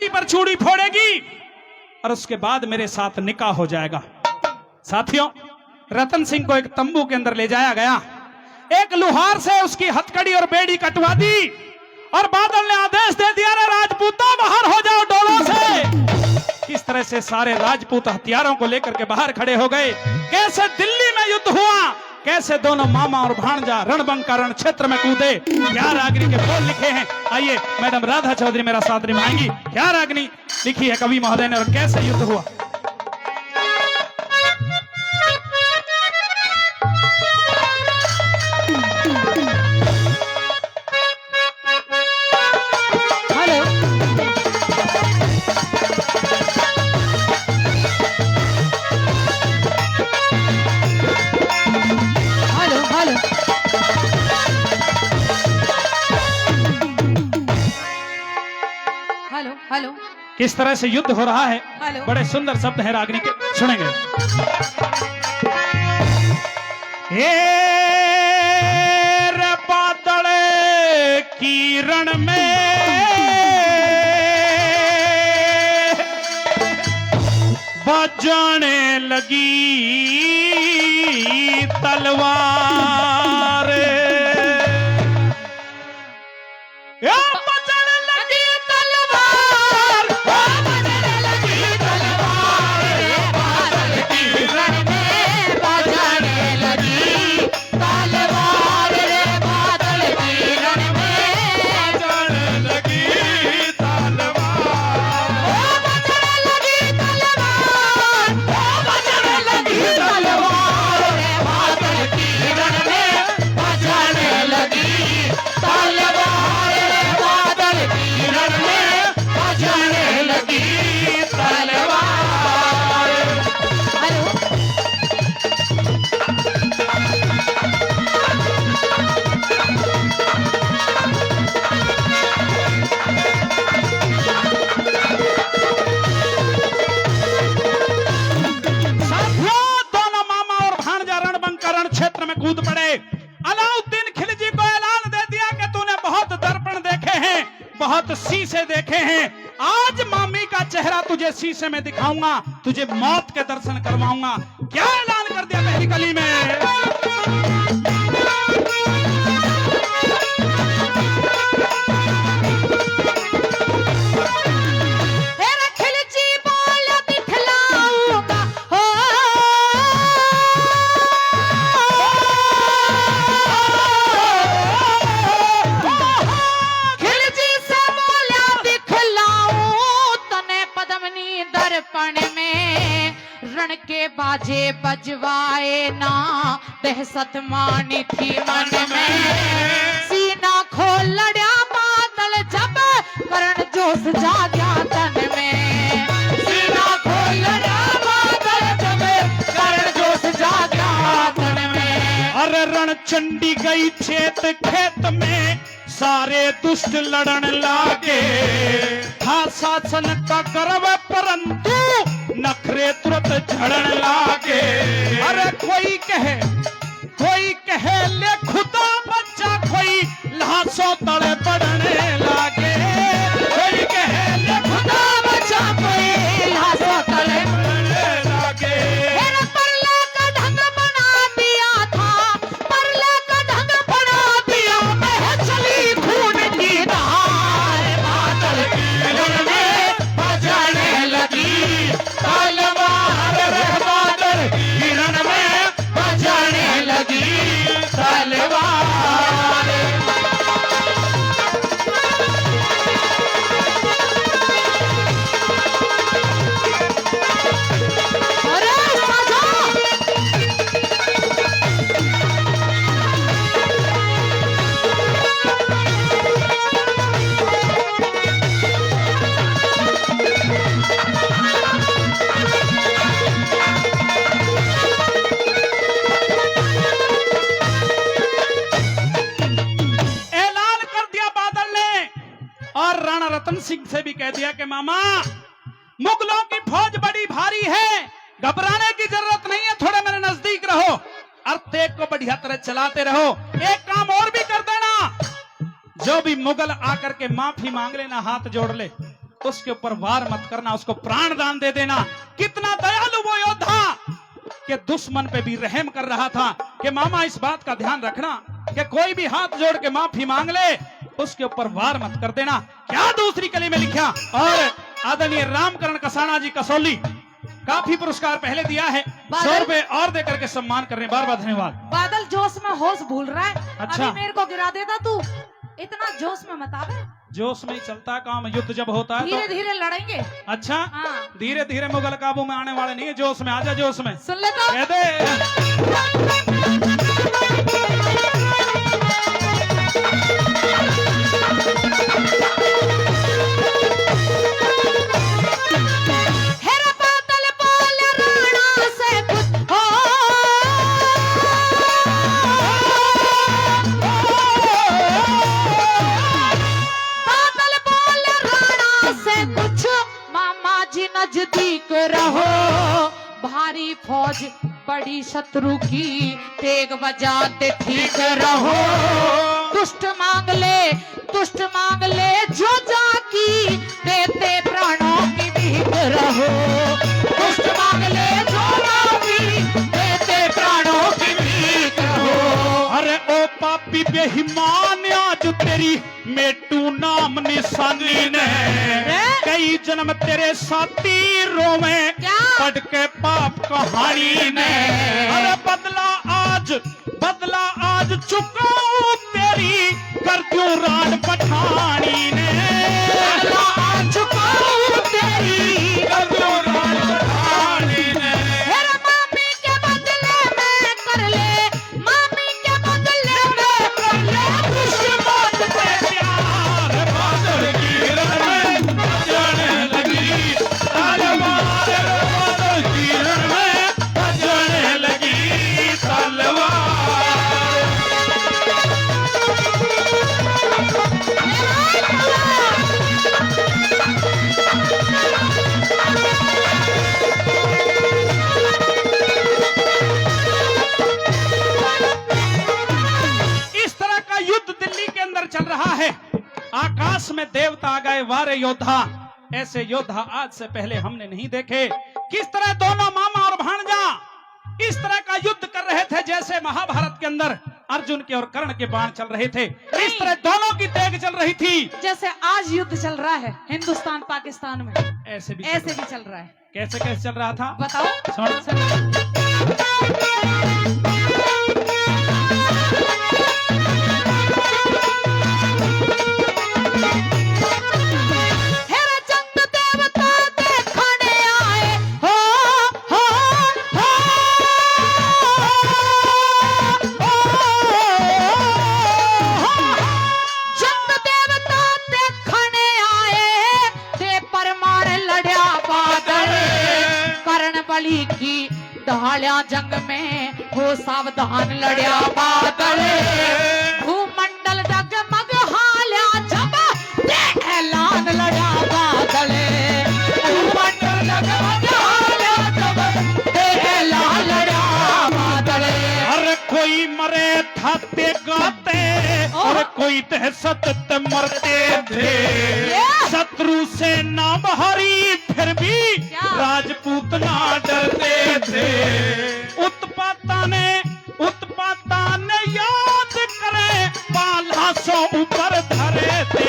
पर चूड़ी फोड़ेगी और उसके बाद मेरे साथ निकाह हो जाएगा। साथियों, रतन सिंह को एक तंबू के अंदर ले जाया गया, एक लुहार से उसकी हथकड़ी और बेड़ी कटवा दी और बादल ने आदेश दे दिया, रे राजपूतों बाहर हो जाओ डोलों से। किस तरह से सारे राजपूत हथियारों को लेकर के बाहर खड़े हो गए, कैसे दिल्ली में युद्ध हुआ, कैसे दोनों मामा और भांजा रणबंका रण क्षेत्र में कूदे, क्या रागनी के बोल लिखे हैं। आइए मैडम राधा चौधरी मेरा साथ निभाएंगी, क्या रागनी लिखी है कवि महोदय ने और कैसे युद्ध हुआ। हेलो, किस तरह से युद्ध हो रहा है, बड़े सुंदर शब्द है रागनी के, सुनेंगे। रे बादल किरण में बजने लगी तलवार, कूद पड़े। अलाउद्दीन खिलजी को ऐलान दे दिया कि तूने बहुत दर्पण देखे हैं, बहुत शीशे देखे हैं, आज मामी का चेहरा तुझे शीशे में दिखाऊंगा, तुझे मौत के दर्शन करवाऊंगा। क्या ऐलान कर दिया पहली कली में। के बाजे बजवाए ना दहशत मानी थी मन में, सीना खोल लड़ा बादल जब करण जोश जाग्या तन में, सीना खोल लड़ा बादल जब करण जोश जाग्या तन में। अरे रण चंडी गई चेत खेत में सारे दुष्ट लड़न लागे, था शासन का गर्व परंतु नखरे तुरंत झड़न लागे। अरे कोई कहे ले खुदा बच्चा, कोई लाशों तले पड़ने लागे, कोई कहे ले खुदा बच्चा, कोई लाशों तले पड़ने लागे। परले का ढंग बना दिया था, परले का ढंग बना दिया, बह चली खून की धार, बादल किरण में बजने लगी तलवार, बादल किरण में बजने लगी तलवार। रतन सिंह से भी कह दिया कि मामा मुगलों की फौज बड़ी भारी है, घबराने की जरूरत नहीं है, थोड़े मेरे नजदीक रहो और तेग को बढ़िया तरह चलाते रहो। एक काम और भी कर देना, जो भी मुगल आकर के माफी मांग लेना, हाथ जोड़ ले, उसके ऊपर वार मत करना, उसको प्राण दान दे देना। कितना दयालु वो योद्धा कि दुश्मन पे भी रहम कर रहा था कि मामा इस बात का ध्यान रखना कि कोई भी हाथ जोड़ के माफी मांग ले, उसके ऊपर वार मत कर देना। क्या दूसरी कली में लिखा। और आदरणीय रामकरण कसाना जी कसौली काफी पुरस्कार पहले दिया है, 100 रुपए और दे करके सम्मान करने, बार बार धन्यवाद। बादल जोश में होश भूल रहा है। अच्छा। अभी मेरे को गिरा देता तू, इतना जोश में मत आवे। जोश में ही चलता काम, युद्ध जब होता है धीरे तो धीरे लड़ेंगे। अच्छा हाँ। धीरे धीरे मुगल काबू में आने वाले नहीं है, जोश में आजा, जोश में सुन ले तो। कह दे। हेरा बादल बोल राणा से कुछ हो, बादल बोल राणा से कुछ, मामा जी नजदीक रहो, भारी फौज बड़ी शत्रु की, तेग बजाते ठीक रहो, दुष्ट मांग ले जो जाकी, देते प्राणों की भीख रहो, दुष्ट मांग ले जो जाकी, देते प्राणों की भीख रहो। अरे ओ पापी बेईमान, आज तेरी मेटू नाम निशानी ने, कई जन्म तेरे साथी रोवे क्या? पढ़ के पाप कहानी ने। अरे बदला आज चुकाऊं तेरी, कर दूं रान पठानी ने, बदला आज चुकाऊं तेरी, कर दूं रान पठानी ने। हेरा मामी के बदले में कर ले, मामी के बदले में कर ले, दुश्मन से प्यार बादल गिरन में बजने लगी, तलवार बादल गिरन में बजने लगी तलवार। इस तरह का युद्ध दिल्ली के अंदर चल रहा है। आकाश में देवता आ गए, वारे योद्धा। ऐसे योद्धा आज से पहले हमने नहीं देखे। किस तरह दोनों मामा और भांजा इस तरह का युद्ध कर रहे थे, जैसे महाभारत के अंदर अर्जुन के और कर्ण के बाण चल रहे थे, इस तरह दोनों की तेग चल रही थी। जैसे आज युद्ध चल रहा है हिंदुस्तान पाकिस्तान में, ऐसे भी चल रहा है। कैसे कैसे चल रहा था बताओ। सुन। हेरा चंद देवता देखने आए हो, हो, हो, चंद देवता देखने आए, दे परमार लड़या बादल, कर्ण बलि की ढालिया जंग में हो सावधान लड़या बादल, भूमंडल जगमग हाल्या जब दे ऐलान लड़ा बादल, भूमंडल जगमग हाल्या जब दे ऐलान लड़ा बादल। हर कोई मरे थाते गाते और कोई दहशत ते मरते थे, शत्रु से ना बहारी फिर भी क्या? राजपूत ना डरते थे। उत्पाता ने याद करे, पाला सो ऊपर धरे थे।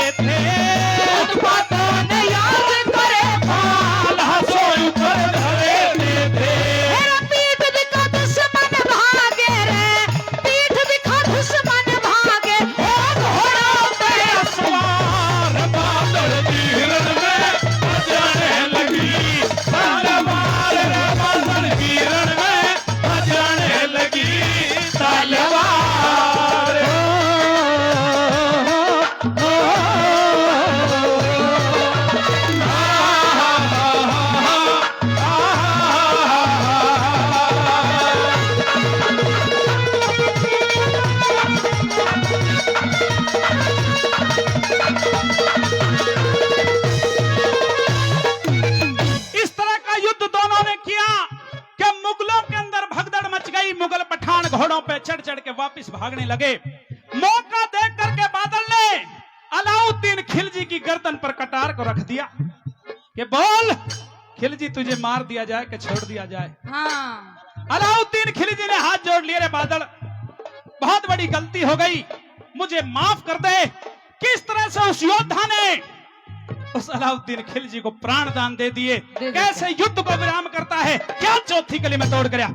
उत्पातों ने याद करे, पाला सो ऊपर धरे थे। हेरा पीठ दिखा दुश्मन भागे रे, पीठ दिखा दुश्मन भागे, ओ घोड़ा पे सवार बादल गिरन में बजने लगी, तलवार बादल गिरन में बजने लगी तलवार। इस तरह का युद्ध दोनों ने किया कि मुगलों के अंदर भगदड़ मच गई। मुगल पठान घोड़ों पे चढ़ चढ़ के वापस भागने लगे। मौका देख करके बादल ने अलाउद्दीन खिलजी की गर्दन पर कटार को रख दिया। कि बोल खिलजी तुझे मार दिया जाए कि छोड़ दिया जाए। हाँ अलाउद्दीन खिलजी ने हाथ जोड़ लिए, रे बादल बहुत बड़ी गलती हो गई, मुझे माफ कर दे। किस तरह से उस योद्धा ने उस अलाउद्दीन खिलजी को प्राण दान दे दिए, कैसे युद्ध को विराम करता है, क्या चौथी कली में तोड़ गया।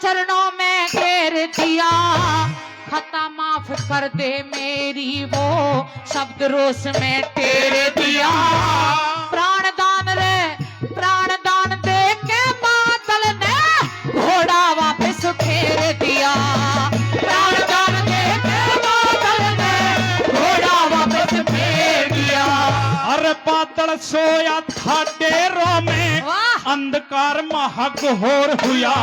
चरणों में घेर दिया, खता माफ कर दे मेरी, वो शब्द रोष में टेर दिया। प्राणदान दे के बादल ने घोड़ा वापस फेर दिया। प्राणदान दे के बादल ने घोड़ा वापस फेर दिया। अरे बादल सोया था डेरों में, वाह! अंधकार महाघोर हुआ,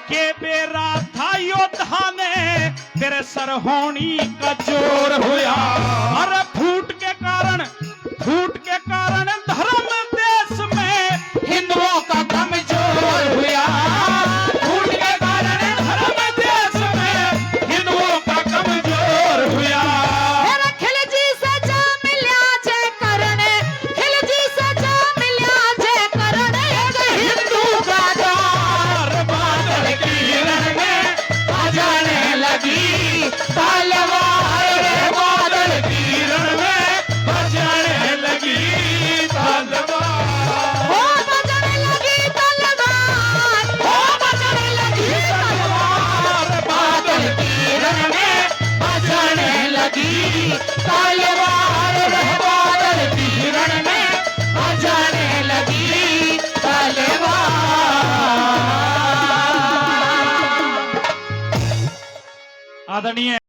के बेरा था योद्धा ने तेरे सरहोनी का जोर हुआ। अरे फूट के कारण धर्म देश में हिंदुओं का कमजोर हुआ। फूट के कारण धर्म देश में हिंदुओं का कमजोर हुआ। खिलजी से जा मिल्या जय करने, खिलजी से जा मिल्या जय करने, हिंदू का द्वार बादल की रण में बजाने लगी तलवार, रे बादल की रण में बजाने लगी तलवार। हो बजने लगी तलवार, हो बजने लगी तलवार, बादल की रण में बजाने लगी तलवार, रे बादल की रण में बजाने लगी तलवार। आदरणीय